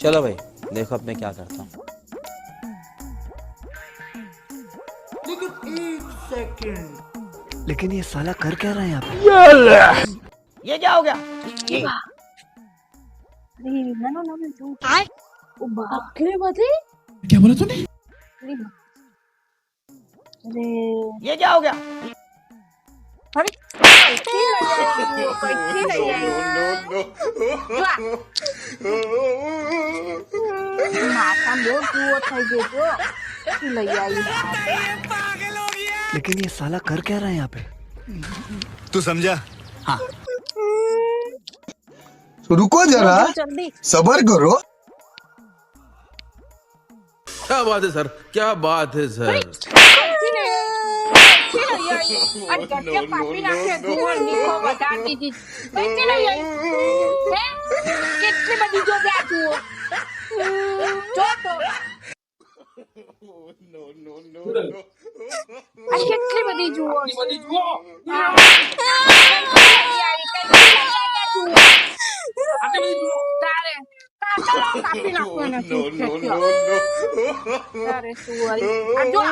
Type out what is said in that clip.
चलो भाई देखो अब मैं क्या करता हूँ। लेकिन ये साला कर क्या रहा है यहाँ पे? ये क्या हो गया? अरे ना ना ना जो ओ बाप रे बते क्या बोला तूने? अरे ये क्या हो गया? अरे कैसे नहीं आई माता बहुत जुओ થઈ ગયો જો શું લઈ આવી लेकिन ये साला कर क्या रहा है यहाँ पे? तू समझा? हाँ रुको जरा, જલ્દી सबर करो। क्या बात है सर, क्या बात है सर। कैसे नहीं आई અને ગટ્યા પાપી નાખે જુઓ નીકો બતા દીધી कैसे नहीं आई હે કેટલી બધી જો ગયા જુઓ જો તો આ કેટલી બધી જુઓ તારે કાપી નાખવાના તારે શું આ જો